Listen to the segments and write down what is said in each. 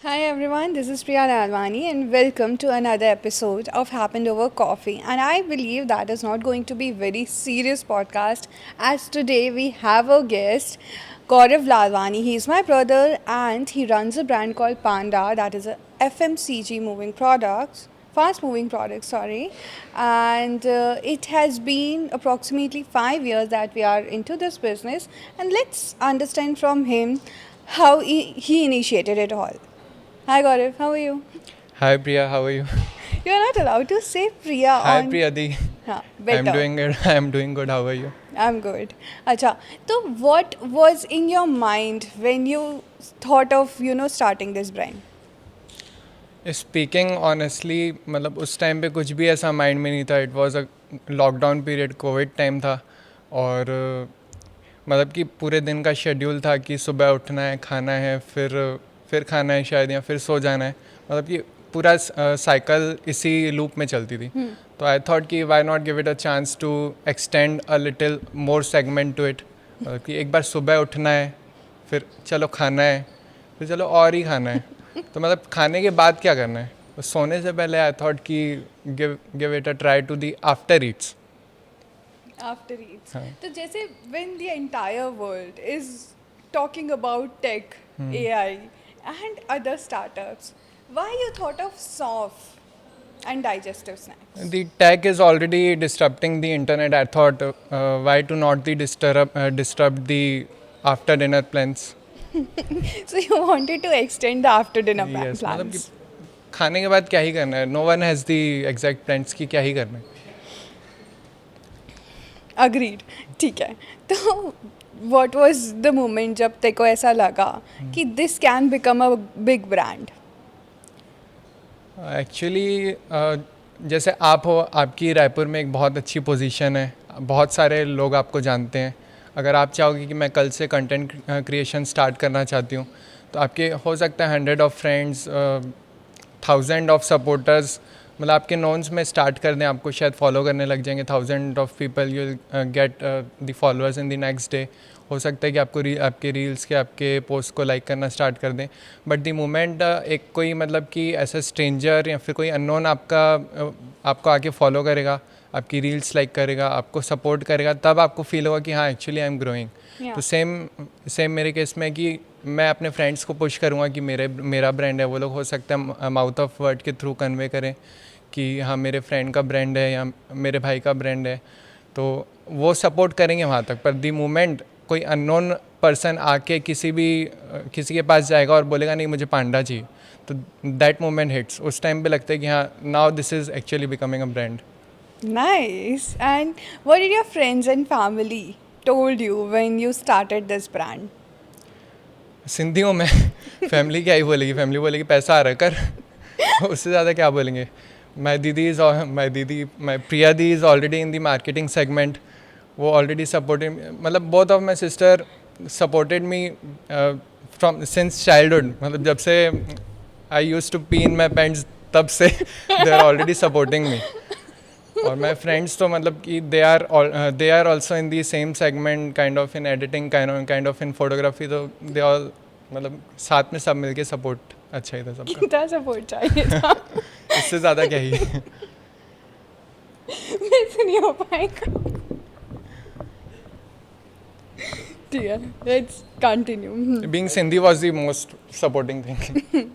Hi everyone, this is Priya Lalwani and welcome to another episode of Happened Over Coffee. And I believe that is not going to be very serious podcast as today we have a guest, Gaurav Lalwani. He's my brother and he runs a brand called Panda that is a FMCG moving products. Fast moving products, sorry, and it has been approximately 5 years that we are into this business, and let's understand from him how he initiated it all. Hi Gaurav, how are you? Hi Priya, how are you? You're not allowed to say Priya Hi on. Priyadi, हाँ, I'm better. doing good. I'm doing good. How are you? I'm good. अच्छा, तो what was in your mind when you thought of starting this brand? Speaking honestly मतलब उस time पे कुछ भी ऐसा mind में नहीं था. It was a lockdown period, Covid time था और मतलब कि पूरे दिन का शेड्यूल था कि सुबह उठना है, खाना है, फिर खाना है शायद या फिर सो जाना है. मतलब कि पूरा साइकिल इसी लूप में चलती थी. तो आई थॉट कि why not give it a chance to extend a little more segment to it. मतलब कि एक बार सुबह उठना है, फिर चलो खाना है, फिर चलो और ही खाना है. तो मतलब खाने के बाद क्या करना है, तो सोने से पहले आई थॉट कि give it a try to the after eats. After Eats. हाँ. तो जैसे when the entire world is talking about tech, AI and other startups, why you thought of soft and digestive snacks? The tech is already disrupting the internet. I thought, why to not disrupt the after dinner plans? So you wanted to extend the after dinner Yes, मतलब कि plans. खाने के बाद क्या ही करना है. No one has the exact plans कि क्या ही करना है. अग्रीड. ठीक है. तो व्हाट वाज द मोमेंट जब तेरे को ऐसा लगा कि this can become a big brand? Actually जैसे आप हो, आपकी रायपुर में एक बहुत अच्छी पोजीशन है, बहुत सारे लोग आपको जानते हैं. अगर आप चाहोगे कि मैं कल से कंटेंट क्रिएशन स्टार्ट करना चाहती हूँ, तो आपके हो सकता है 100 ऑफ फ्रेंड्स, 1000 ऑफ सपोर्टर्स, मतलब आपके नोन्स में स्टार्ट कर दें, आपको शायद फॉलो करने लग जाएंगे 1000 of people. You get the followers in the next day. हो सकता है कि आपके रील्स के आपके पोस्ट को लाइक करना स्टार्ट कर दें. बट द मोमेंट एक कोई मतलब कि ऐसा स्ट्रेंजर या फिर कोई अननोन आपको आके फॉलो करेगा, आपकी रील्स लाइक करेगा, आपको सपोर्ट करेगा, तब आपको फील होगा कि हाँ actually I am growing. Yeah. तो सेम मेरे केस में कि मैं अपने फ्रेंड्स को पुश करूँगा कि मेरा ब्रांड है. वो लोग हो सकता है माउथ ऑफ वर्ड के थ्रू कन्वे करें कि हाँ मेरे फ्रेंड का ब्रांड है या मेरे भाई का ब्रांड है, तो वो सपोर्ट करेंगे वहाँ तक. पर दी मोमेंट कोई अननोन पर्सन आके किसी के पास जाएगा और बोलेगा नहीं मुझे पांडा चाहिए, तो दैट मोमेंट हिट्स. उस टाइम पे लगता है कि हाँ now this is actually becoming a brand. Nice. And what did your friends and family told you when you started this brand? Sindhi हूँ मैं. फैमिली क्या ही बोलेगी, फैमिली बोलेगी पैसा आ रहा है कर. उससे ज़्यादा क्या बोलेंगे. My Priya di is already in the marketing segment. वो ऑलरेडी सपोर्टेड, मतलब both of my sister supported me from since childhood. मतलब जब से I use to pee in my pants, तब से they are already supporting me. और माई फ्रेंड्स तो मतलब कि they are also in the same segment, kind of in editing, kind of in photography. तो दे ऑल मतलब साथ में सब मिलके सपोर्ट अच्छा ही था सबका. कितना सपोर्ट चाहिए था? इससे ज़्यादा क्या ही. मेरे से नहीं हो पाएगा. ठीक है, let's continue. Being Sindhi was the most supporting thing.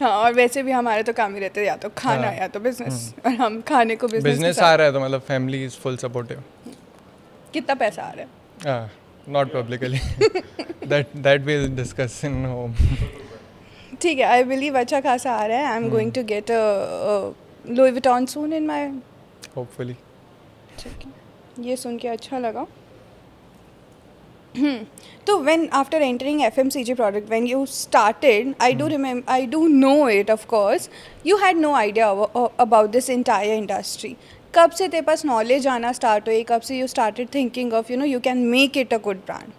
हाँ, और वैसे भी हमारे तो काम ही रहते हैं, या तो खाना हाँ. या तो बिजनेस, और हम खाने को बिजनेस के बिजनेस आ साथ. रहा है तो मतलब फैमिली इज़ फुल सपोर्टिव. कितना पैसा आ रहा है? Not publicly. That will discuss in home. ठीक है, आई बिलीव अच्छा खासा आ रहा है. I am going to get Louis Vuitton soon in my. Hopefully. ठीक है, ये सुन के अच्छा लगा. तो when after entering FMCG product, when you started, I do know it, of course, you had no idea about this entire industry. कब से तेरे पास नॉलेज आना स्टार्ट हुई? कब से you started thinking of you can make it a good brand?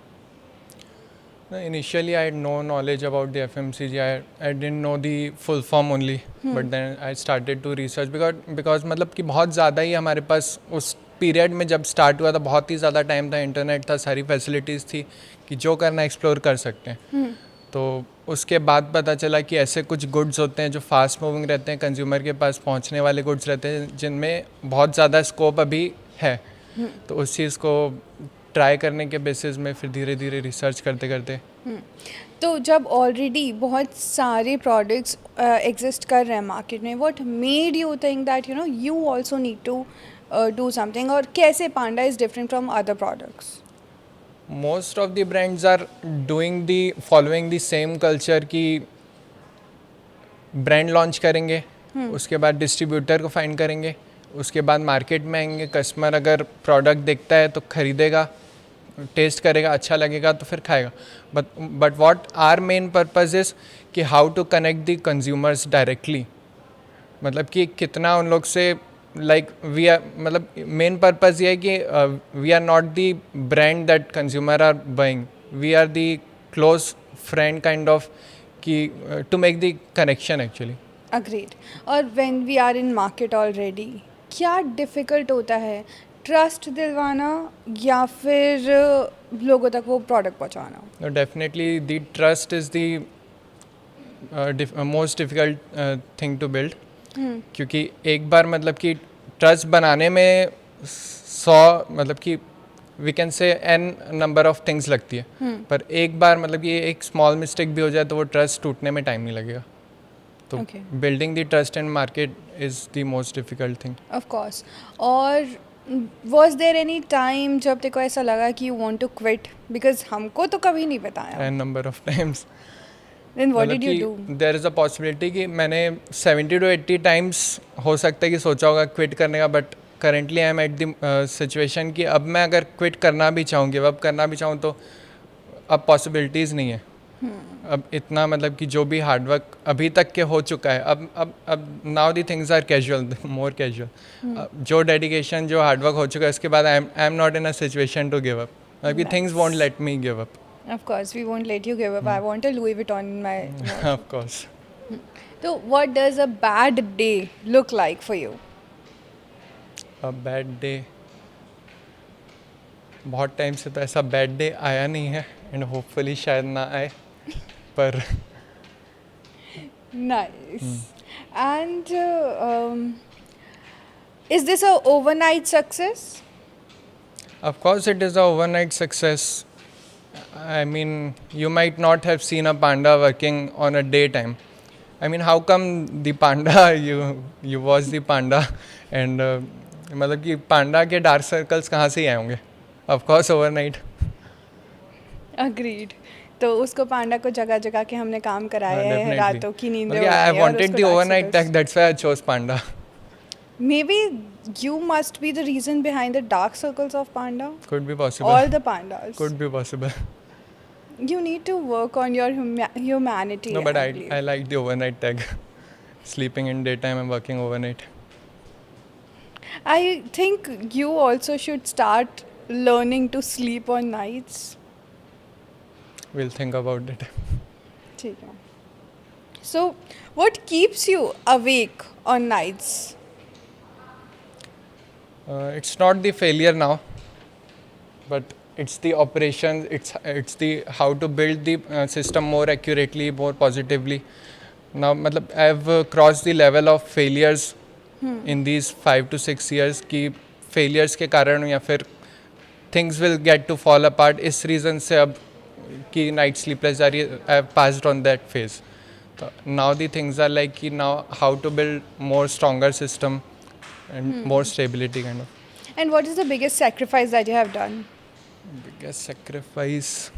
Initially, I had no knowledge about the FMCG. I didn't know the full form only. But then I started to research because मतलब कि बहुत ज़्यादा ही हमारे पास उस period में जब start हुआ था, बहुत ही ज़्यादा टाइम था, इंटरनेट था, सारी फैसिलिटीज़ थी कि जो करना एक्सप्लोर कर सकते हैं. तो उसके बाद पता चला कि ऐसे कुछ गुड्स होते हैं जो फास्ट मूविंग रहते हैं, कंज्यूमर के पास पहुंचने वाले गुड्स रहते हैं जिनमें बहुत ज़्यादा स्कोप अभी है। तो उस चीज़ को ट्राई करने के बेसिस में फिर धीरे धीरे रिसर्च करते करते तो जब ऑलरेडी बहुत सारे प्रोडक्ट्स एग्जिस्ट कर रहे हैं मार्केट में, what made you think that you also need to do something, और कैसे Panda is different from other products? Most of the brands are doing the following the same culture की brand launch करेंगे, उसके बाद distributor को find करेंगे, उसके बाद मार्केट में आएंगे, कस्टमर अगर प्रोडक्ट देखता है तो ख़रीदेगा, टेस्ट करेगा, अच्छा लगेगा तो फिर खाएगा। But what are main purpose is कि how to connect the consumers directly, मतलब कि कितना उन लोग से लाइक वी आर, मतलब मेन पर्पस ये है कि we are not the brand that consumer are buying, we are the close friend kind of कि to make the connection actually. Agreed. और when we are in market already, क्या difficult होता है trust दिलवाना या फिर लोगों तक वो प्रोडक्ट पहुंचाना? Definitely the trust is the most difficult thing to build, क्योंकि एक बार मतलब कि ट्रस्ट बनाने में 100 मतलब कि we can say n number of things लगती है, पर एक बार मतलब कि एक स्मॉल मिस्टेक भी हो जाए तो वो ट्रस्ट टूटने में टाइम नहीं लगेगा। तो building the trust in market is the most difficult thing. Of course. और वॉज देयर एनी टाइम जब तेरे को ऐसा लगा कि you want to quit, because हमको तो कभी नहीं बताया? N number of times. Then what did you do? There is a possibility कि मैंने 70 to 80 टाइम्स हो सकता है कि सोचा होगा क्विट करने का, but currently I am at the situation कि अब मैं अगर क्विट करना भी चाहूँ, गिव अप करना भी चाहूँ, तो अब पॉसिबिलिटीज़ नहीं है। अब इतना मतलब कि जो भी हार्डवर्क अभी तक के हो चुका है, अब now the things are casual, more casual. जो डेडिकेशन, जो हार्डवर्क हो चुका है, उसके बाद I am not in a situation to give up, मतलब कि things won't let me give up. Of course, we won't let you give up. I want a Louis Vuitton in my watch. Of course. So, what does a bad day look like for you? A bad day, बहुत time से तो ऐसा bad day आया नहीं है, and hopefully शायद ना आए, पर Nice. And is this a overnight success? of course it is a overnight success. I mean, you might not have seen a panda working on a daytime. I mean, how come the panda you watch the panda and मतलब कि पांडा के dark circles कहाँ से ही आए होंगे? Of course overnight. Agreed. तो उसको पांडा को जगह जगह के हमने काम कराया है, Definitely. रातों की नींद मतलब कि I wanted the overnight tech, that's why I chose panda. Maybe you must be the reason behind the dark circles of panda. Could be possible. All the pandas. Could be possible. You need to work on your humanity. No, but I believe. I like the overnight tag. Sleeping in daytime and working overnight. I think you also should start learning to sleep on nights. We'll think about it. ठीक है. So, what keeps you awake on nights? It's not the failure now, but it's the operations, it's the how to build the system more accurately, more positively. Now matlab I've crossed the level of failures in these 5 to 6 years कि failures के कारण या फिर things will get to fall apart, इस reason से अब कि night sleepless जा रही है, I've passed on that phase. So now the things are like कि now how to build more stronger system and more stability kind of. And what is the biggest sacrifice that you have done? Biggest sacrifice,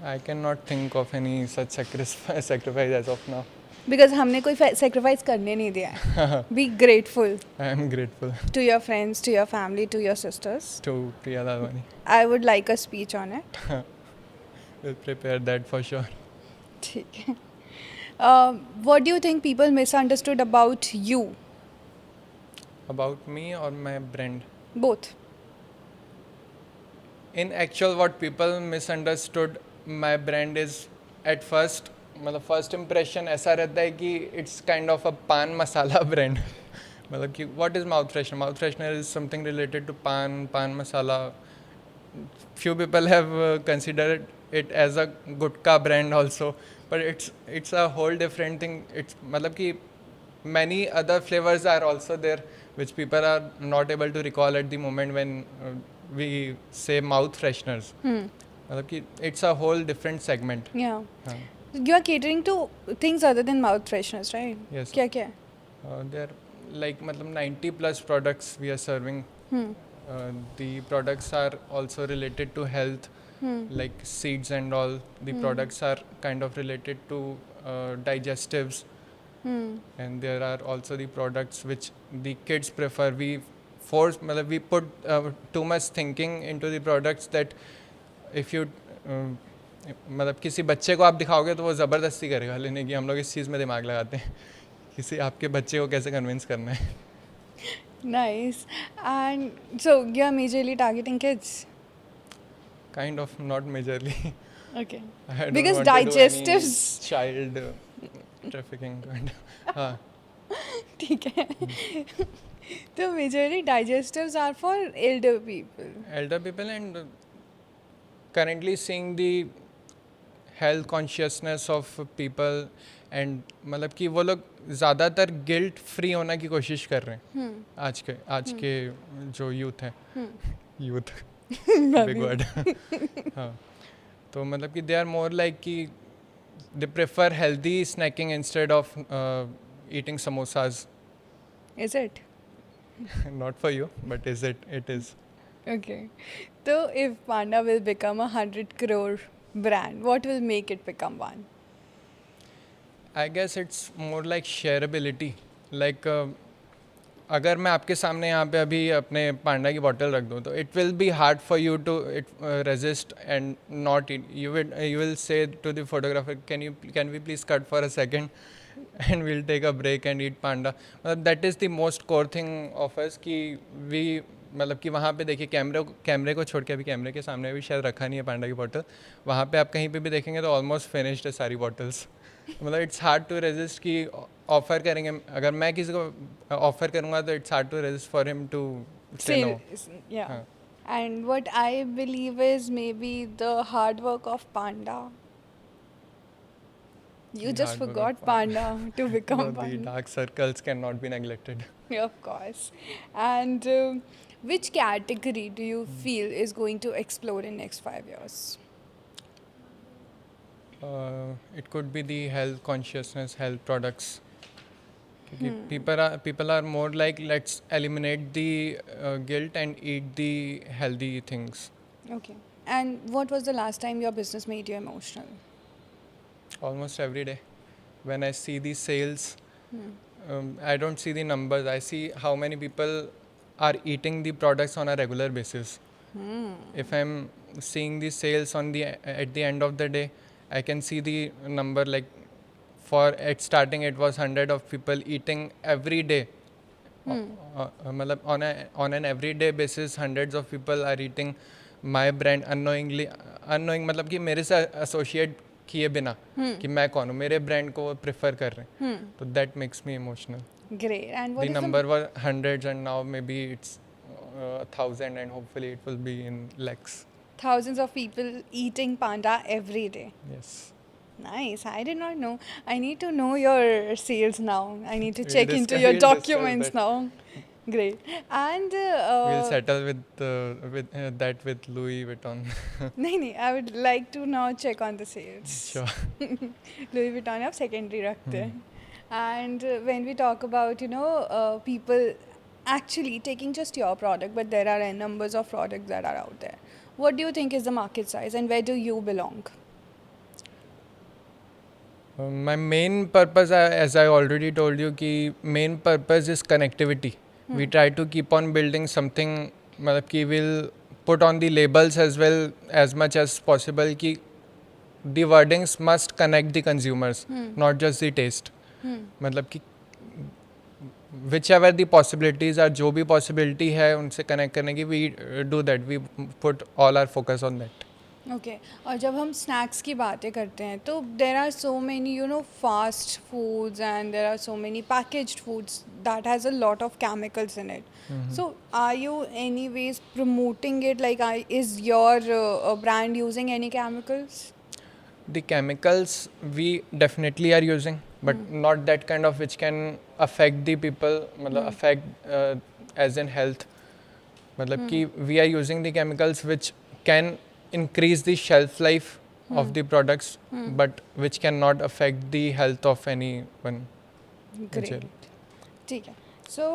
I cannot think of any such sacrifice as of now. Because हमने कोई sacrifice करने नहीं दिया है. Be grateful I am grateful to your friends, to your family, to your sisters. to Priya Dadwani. I would like a speech on it. We'll prepare that for sure. ठीक है. What do you think people misunderstood about you? About me or my brand? Both. In actual, what people misunderstood my brand is at first, मतलब first impression ऐसा रहता है कि it's kind of a पान मसाला brand. मतलब कि what is mouth freshener? Mouth freshener is something related to pan masala. Few people have considered it as a gutka brand also, but it's a whole different thing. It's मतलब कि many other flavors are also there which people are not able to recall at the moment when we say mouth fresheners. मतलब कि it's a whole different segment. Yeah. हाँ. You are catering to things other than mouth fresheners, right? Yes. क्या क्या है? There are like मतलब 90 plus products we are serving. The products are also related to health, like seeds and all. The products are kind of related to digestives, and there are also the products which the kids prefer. We force मतलब we put too much thinking into the products that if you मतलब किसी बच्चे को आप दिखाओगे तो वो ज़बरदस्ती करेगा लेने की. हम लोग इस चीज़ में दिमाग लगाते हैं किसी आपके बच्चे को कैसे कन्विंस करना है. Nice. And so you are majorly targeting kids. Kind of, not majorly. Okay. I don't Because want to do any digestives. child trafficking kind. हाँ. ठीक है. तो majorly digestives are for elder people. Elder people and currently seeing the health consciousness of people and मतलब कि वो लोग ज़्यादातर guilt free होने की कोशिश कर रहे हैं आज के जो यूथ है. Youth big word. हाँ. तो मतलब कि दे आर मोर लाइक कि they prefer healthy snacking instead of eating samosas. Is it? Not for you, but it is. Okay. So if Panda will become 100 crore brand, what will make it become one? I guess it's more like shareability. Like अगर मैं आपके सामने यहाँ पे अभी अपने पांडा की bottle रख दूँ तो it will be hard for you to resist and not eat. You will say to the photographer, can we please cut for a second and we'll take a break and eat panda. That is the most core thing of us कि we मतलब कि वहाँ पे देखिए कैमरे को छोड़ के अभी कैमरे के सामने भी शायद रखा नहीं है पांडा की बॉटल. वहाँ पे आप कहीं पे भी देखेंगे तो ऑलमोस्ट फिनिश्ड है सारी बॉटल्स. मतलब इट्स हार्ड टू रेजिस्ट कि ऑफ़र करेंगे. अगर मैं किसी को ऑफ़र करूँगा तो it's hard to resist for him to say no. Yeah. हाँ. And what I believe is maybe the hard work of Panda. You The just hard work of forgot Panda to become No, the Panda. dark circles cannot be neglected. Yeah, of course. And which category do you feel is going to explode in next 5 years? It could be the health consciousness, health products. क्योंकि people are more like let's eliminate the guilt and eat the healthy things. Okay. And what was the last time your business made you emotional? Almost every day. When I see the sales, I don't see the numbers. I see how many people are eating the products on a regular basis. If I'm seeing the sales at the end of the day, I can see the number like at starting it was 100 of people eating every day. मतलब on an everyday basis hundreds of people are eating my brand unknowing मतलब कि मेरे से associate किए बिना कि मैं कौन हूँ मेरे ब्रांड को प्रेफर कर रहे हैं. तो that makes me emotional. Great. And what The is number was hundreds and now maybe it's 1,000 and hopefully it will be in lakhs. thousands of people eating Panda every day? Yes. Nice. I did not know. I need to know your sales now. I need to check into discuss- your we'll discuss documents that. now. Great. And We'll settle with that with Louis Vuitton. नहीं I would like to now check on the sales. Sure. Louis Vuitton आप secondary रखते हैं. And when we talk about people actually taking just your product, but there are n numbers of products that are out there. What do you think is the market size and where do you belong? My main purpose, as I already told you, कि main purpose is connectivity. We try to keep on building something मतलब कि we'll put on the labels as well as much as possible कि the wordings must connect the consumers, not just the taste. मतलब कि whichever the possibilities are जो भी possibility है उनसे connect करने की we do that. We put all our focus on that. Okay और जब हम स्नैक्स की बातें करते हैं तो there are so many fast foods and there are so many packaged foods that has a lot of chemicals in it so are you any ways promoting it like is your brand using any chemicals? The chemicals we definitely are using, but not that kind of which can affect the people, मतलब affect as in health. मतलब कि we are using the chemicals which can increase the shelf life of the products, but which cannot affect the health of anyone. Great. ठीक है. So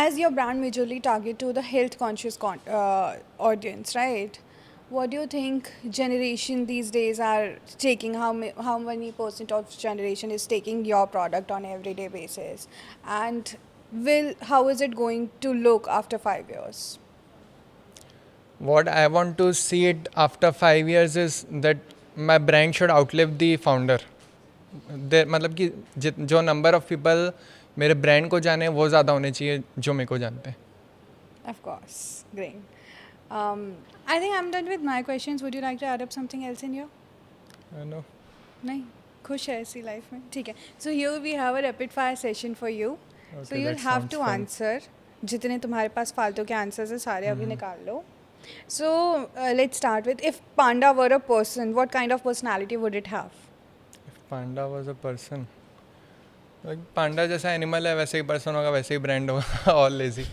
as your brand majorly target to the health conscious audience, right? What do you think generation these days are taking? How many percent of generation is taking your product on everyday basis? And how is it going to look after 5 years? What I want to see it after 5 years is that my brand should outlive the founder. मतलब कि जो number of people मेरे brand को जाने वो ज़्यादा होने चाहिए जो मेरे को जानते हैं. Of course, great. I think I'm done with my questions. Would you like to add up something else in here? No. नहीं खुश है ऐसी लाइफ में ठीक है so here we have a rapid fire session for you so Okay, you that have sounds to fun. Answer जितने तुम्हारे पास फालतू के आंसर्स हैं सारे अभी निकाल लो so let's start with if panda were a person what kind of personality would it have If panda was a person, like panda जैसा एनिमल है वैसे ही पर्सन होगा वैसे ही ब्रांड होगा. All lazy.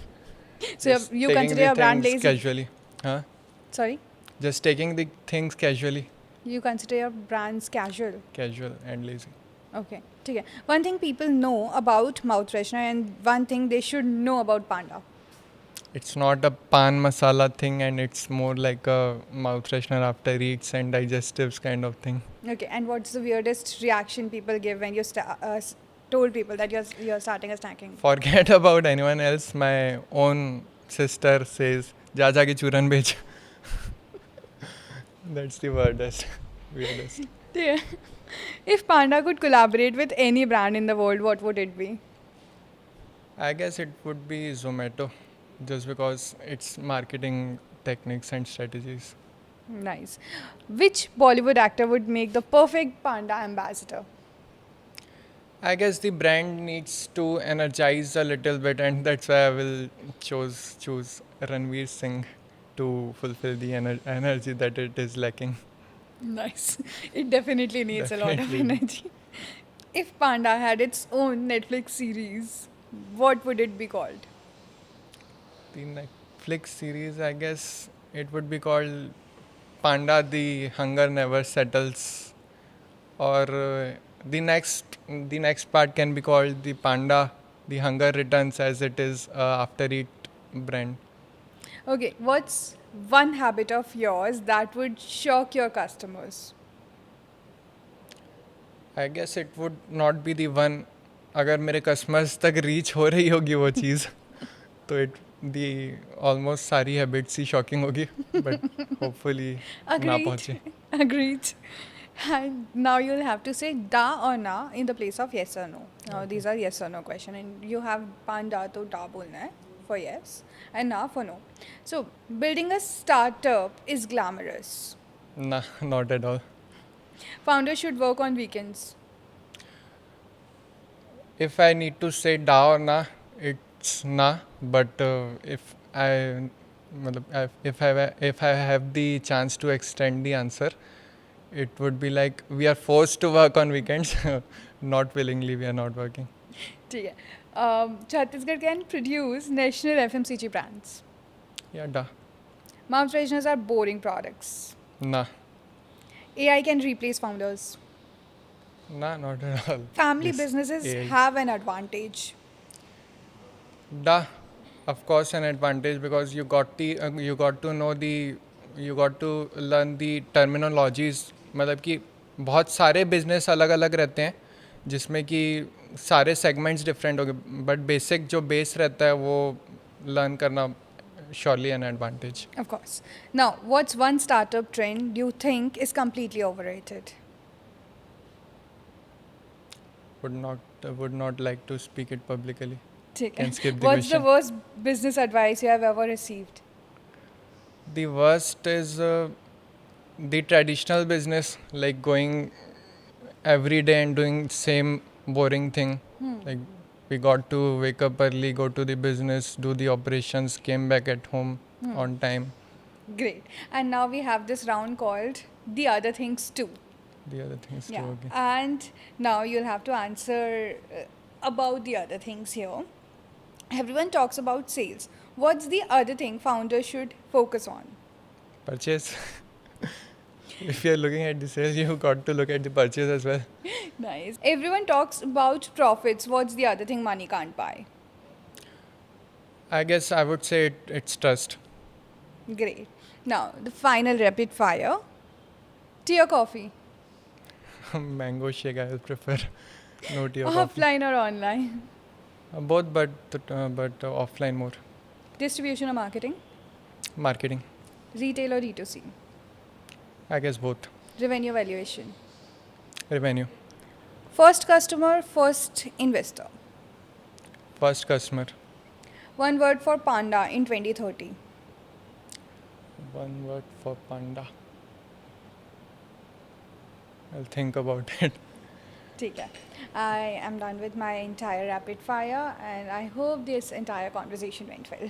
So Just you taking consider the your brand things lazy casually. Huh? Sorry Just taking the things casually. You consider your brands casual Casual and lazy. Okay ठीक है one thing people know about mouth freshener and one thing they should know about Panda It's not a pan masala thing, and it's more like a mouth freshener after eats and digestives kind of thing. Okay, and what's the weirdest reaction people give when you told people that you're starting a snacking? Forget about anyone else. My own sister says, "जा जाके चूरन बेच." That's the weirdest. Yeah. If Panda could collaborate with any brand in the world, what would it be? I guess it would be Zomato, just because its marketing techniques and strategies. Nice. Which Bollywood actor would make the perfect Panda ambassador? I guess the brand needs to energize a little bit, and that's why I will choose Ranveer Singh to fulfill the energy that it is lacking. Nice. It definitely needs a lot of Definitely. energy. If Panda had its own Netflix series, what would it be called? The Netflix series, I guess it would be called Panda the Hunger Never Settles, or the next part can be called the Panda the Hunger Returns, as it is after eat brand. Okay, what's one habit of yours that would shock your customers? I guess it would not be the one. अगर मेरे customers तक reach हो रही होगी वो चीज़ तो it the almost सारी habits ही shocking होगी बट होपफुली ना Agreed. पहुँचे. Agreed. And now you'll have to say da or na in the place of yes or no. Now these are yes or no question, and you have panda to da bolna hai for yes and na for no. So building a startup is glamorous. Nah, not at all. Founders should work on weekends. If I need to say da or na, it's na. But if I मतलब if I have the chance to extend the answer, it would be like we are forced to work on weekends. Not willingly, we are not working. ठीक है. Chhattisgarh can produce national FMCG brands. Yeah, da. Mouth fresheners are boring products. Nah. AI can replace founders. Nah, not at all. Family This businesses AI. have an advantage. Da, of course, an advantage because you got to know you got to learn the terminologies. मतलब कि बहुत सारे business अलग अलग रहते हैं जिसमें कि सारे सेगमेंट्स डिफरेंट हो गए बट बेसिक जो बेस रहता है वो लर्न करना surely an advantage. Of course. Now, what's one startup trend you think is completely overrated? Would not like to speak it publicly. ठीक है. Can skip the What's the question. worst business advice you have ever received? The worst is the traditional business, like going every day and doing same boring thing. Like we got to wake up early, go to the business, do the operations, came back at home on time. Great. And now we have this round called The Other Things Too. The other things too. Yeah. Okay. And now you'll have to answer about the other things here. Everyone talks about sales. What's the other thing founders should focus on? Purchase. If you're looking at the sales, you got to look at the purchase as well. Nice. Everyone talks about profits. What's the other thing money can't buy? I guess I would say it's trust. Great. Now, the final rapid fire. Tea or coffee? Mango shake I will prefer. No tea or coffee. Offline or online? Both, but offline more. Distribution or marketing? Marketing. Retail or D2C? I guess both. Revenue valuation? Revenue. First customer, first investor? First customer. One word for Panda in 2030. One word for panda. I'll think about it. ठीक है. I am done with my entire rapid fire and I hope this entire conversation went well.